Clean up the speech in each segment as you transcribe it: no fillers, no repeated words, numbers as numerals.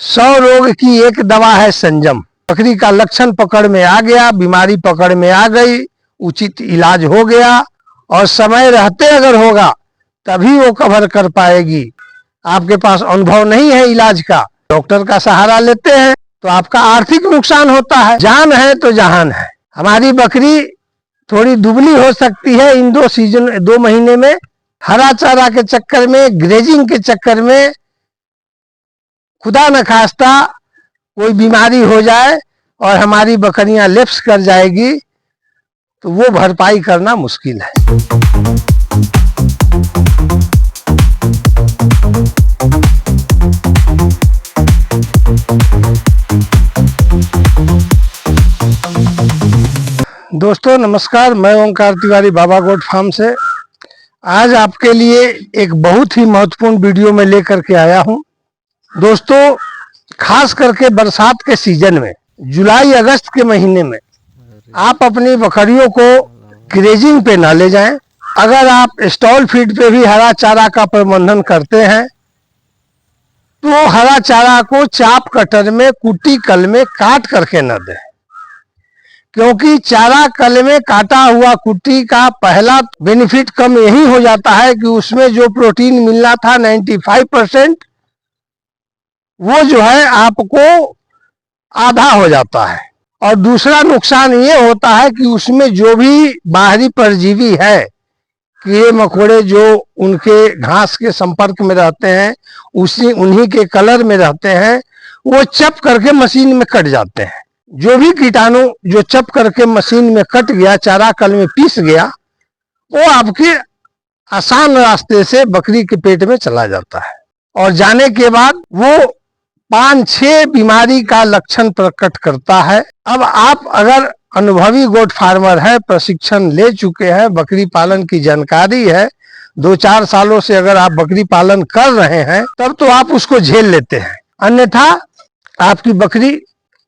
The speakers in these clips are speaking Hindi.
100 रोग की एक दवा है संयम। बकरी का लक्षण पकड़ में आ गया, बीमारी पकड़ में आ गई, उचित इलाज हो गया और समय रहते अगर होगा तभी वो कवर कर पाएगी। आपके पास अनुभव नहीं है इलाज का, डॉक्टर का सहारा लेते हैं तो आपका आर्थिक नुकसान होता है। जान है तो जहान है। हमारी बकरी थोड़ी दुबली हो सकती है इन 2 महीने में। हरा चारा के चक्कर में, ग्रेजिंग के चक्कर में खुदा न खास्ता कोई बीमारी हो जाए और हमारी बकरियां लेप्स कर जाएगी तो वो भरपाई करना मुश्किल है। दोस्तों नमस्कार, मैं ओंकार तिवारी बाबा गोट फार्म से आज आपके लिए एक बहुत ही महत्वपूर्ण वीडियो में लेकर के आया हूं। दोस्तों खास करके बरसात के सीजन में, जुलाई अगस्त के महीने में आप अपनी बकरियों को ग्रेजिंग पे ना ले जाएं। अगर आप स्टॉल फीड पे भी हरा चारा का प्रबंधन करते हैं तो हरा चारा को चाप कटर में, कुट्टी कल में काट करके न दें, क्योंकि चारा कल में काटा हुआ कुट्टी का पहला बेनिफिट कम यही हो जाता है कि उसमें जो प्रोटीन मिलना था 95% वो जो है आपको आधा हो जाता है। और दूसरा नुकसान ये होता है कि उसमें जो भी बाहरी परजीवी है, कीड़े मकोड़े जो उनके घास के संपर्क में रहते हैं, उन्हीं के कलर में रहते हैं, वो चप करके मशीन में कट जाते हैं। जो भी कीटाणु जो चप करके मशीन में कट गया, चारा कल में पीस गया, वो आपके आसान रास्ते से बकरी के पेट में चला जाता है और जाने के बाद वो 5-6 बीमारी का लक्षण प्रकट करता है। अब आप अगर अनुभवी गोट फार्मर है, प्रशिक्षण ले चुके हैं, बकरी पालन की जानकारी है, 2-4 सालों से अगर आप बकरी पालन कर रहे हैं तब तो आप उसको झेल लेते हैं। अन्यथा आपकी बकरी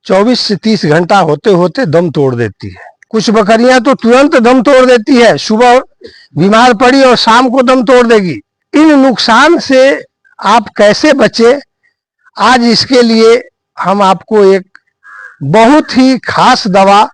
24 से 30 घंटा होते होते दम तोड़ देती है। कुछ बकरियां तो तुरंत दम तोड़ देती है, सुबह बीमार पड़ी और शाम को दम तोड़ देगी। इन नुकसान से आप कैसे बचे, आज इसके लिए हम आपको एक बहुत ही खास दवा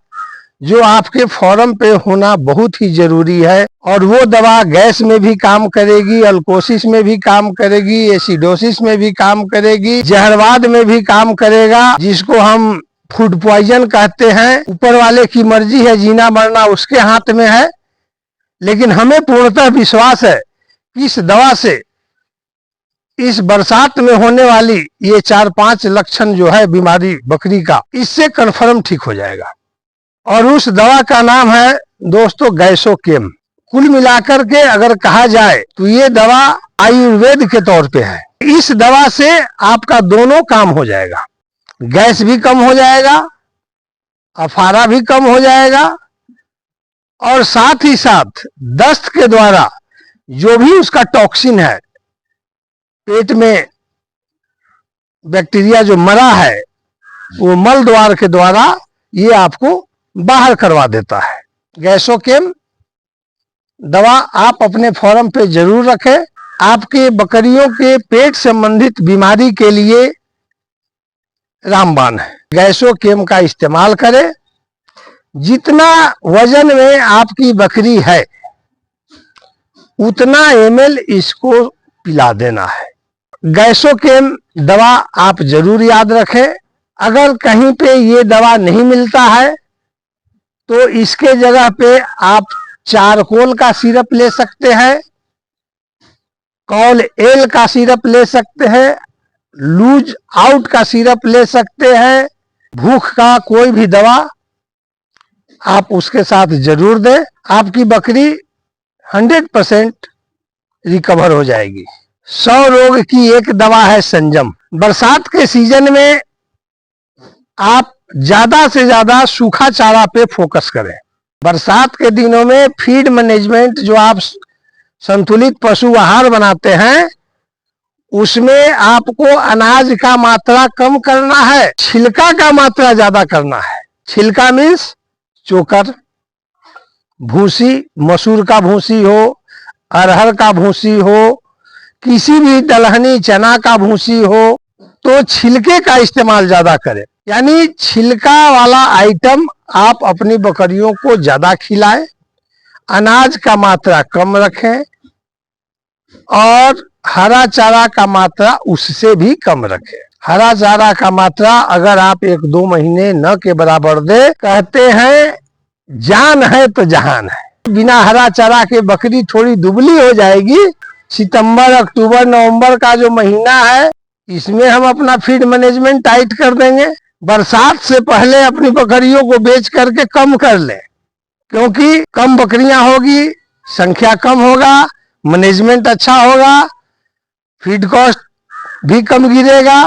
जो आपके फॉर्म पे होना बहुत ही जरूरी है, और वो दवा गैस में भी काम करेगी, अल्कोसिस में भी काम करेगी, एसिडोसिस में भी काम करेगी, जहरवाद में भी काम करेगा, जिसको हम फूड पॉइजन कहते हैं। ऊपर वाले की मर्जी है, जीना मरना उसके हाथ में है, लेकिन हमें पूर्णतः विश्वास है कि इस दवा से इस बरसात में होने वाली ये 4-5 लक्षण जो है बीमारी बकरी का, इससे कन्फर्म ठीक हो जाएगा। और उस दवा का नाम है दोस्तों गैसोकेम। कुल मिलाकर के अगर कहा जाए तो ये दवा आयुर्वेद के तौर पे है। इस दवा से आपका दोनों काम हो जाएगा, गैस भी कम हो जाएगा, अफारा भी कम हो जाएगा, और साथ ही साथ दस्त के द्वारा जो भी उसका टॉक्सिन है, पेट में बैक्टीरिया जो मरा है, वो मल द्वार के द्वारा ये आपको बाहर करवा देता है। गैसोकेम दवा आप अपने फॉर्म पे जरूर रखें। आपके बकरियों के पेट संबंधित बीमारी के लिए रामबाण है। गैसोकेम का इस्तेमाल करें। जितना वजन में आपकी बकरी है उतना ml इसको पिला देना है। गैसोकेम दवा आप जरूर याद रखें। अगर कहीं पे ये दवा नहीं मिलता है तो इसके जगह पे आप चारकोल का सिरप ले सकते हैं, कॉल एल का सिरप ले सकते हैं, लूज आउट का सिरप ले सकते हैं। भूख का कोई भी दवा आप उसके साथ जरूर दें, आपकी बकरी 100% रिकवर हो जाएगी। 100 रोग की एक दवा है संयम। बरसात के सीजन में आप ज्यादा से ज्यादा सूखा चारा पे फोकस करें। बरसात के दिनों में फीड मैनेजमेंट जो आप संतुलित पशु आहार बनाते हैं, उसमें आपको अनाज का मात्रा कम करना है, छिलका का मात्रा ज्यादा करना है। छिलका मीन्स चोकर, भूसी, मसूर का भूसी हो, अरहर का भूसी हो, किसी भी दलहनी चना का भूसी हो, तो छिलके का इस्तेमाल ज्यादा करें, यानी छिलका वाला आइटम आप अपनी बकरियों को ज्यादा खिलाएं, अनाज का मात्रा कम रखें और हरा चारा का मात्रा उससे भी कम रखें। हरा चारा का मात्रा अगर आप 1-2 महीने न के बराबर दे, कहते हैं जान है तो जहान है। बिना हरा चारा के बकरी थोड़ी दुबली हो जाएगी। सितंबर, अक्टूबर, नवंबर का जो महीना है, इसमें हम अपना फीड मैनेजमेंट टाइट कर देंगे। बरसात से पहले अपनी बकरियों को बेच करके कम कर लें, क्योंकि कम बकरियां होगी, संख्या कम होगा, मैनेजमेंट अच्छा होगा, फीड कॉस्ट भी कम गिरेगा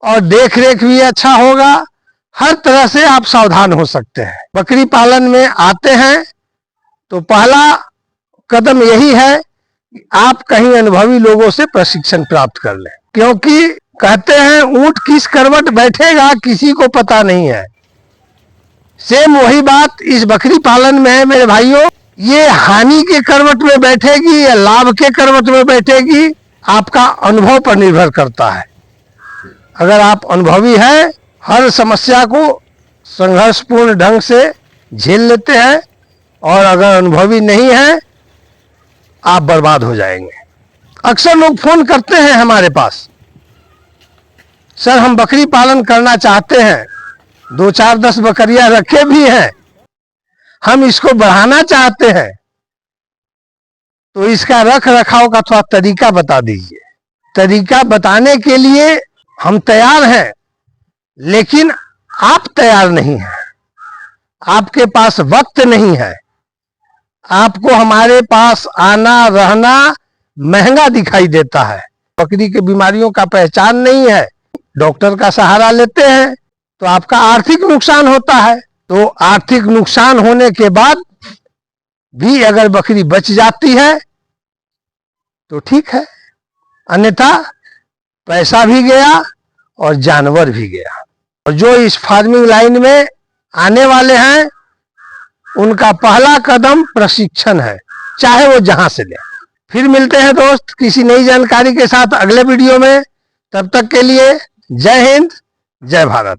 और देख रेख भी अच्छा होगा। हर तरह से आप सावधान हो सकते हैं। बकरी पालन में आते हैं तो पहला कदम यही है कि आप कहीं अनुभवी लोगों से प्रशिक्षण प्राप्त कर लें, क्योंकि कहते हैं ऊंट किस करवट बैठेगा किसी को पता नहीं है। सेम वही बात इस बकरी पालन में है मेरे भाइयों। ये हानि के करवट में बैठेगी या लाभ के करवट में बैठेगी, आपका अनुभव पर निर्भर करता है। अगर आप अनुभवी हैं, हर समस्या को संघर्षपूर्ण ढंग से झेल लेते हैं, और अगर अनुभवी नहीं है, आप बर्बाद हो जाएंगे। अक्सर लोग फोन करते हैं हमारे पास, सर हम बकरी पालन करना चाहते हैं, 2-4-10 बकरियां रखे भी हैं, हम इसको बढ़ाना चाहते हैं, तो इसका रख रखाव का थोड़ा तरीका बता दीजिए। तरीका बताने के लिए हम तैयार हैं, लेकिन आप तैयार नहीं हैं, आपके पास वक्त नहीं है, आपको हमारे पास आना रहना महंगा दिखाई देता है, बकरी की बीमारियों का पहचान नहीं है, डॉक्टर का सहारा लेते हैं तो आपका आर्थिक नुकसान होता है। तो आर्थिक नुकसान होने के बाद भी अगर बकरी बच जाती है तो ठीक है, अन्यथा पैसा भी गया और जानवर भी गया। और जो इस फार्मिंग लाइन में आने वाले हैं, उनका पहला कदम प्रशिक्षण है, चाहे वो जहां से ले। फिर मिलते हैं दोस्त किसी नई जानकारी के साथ अगले वीडियो में। तब तक के लिए जय हिंद, जय भारत।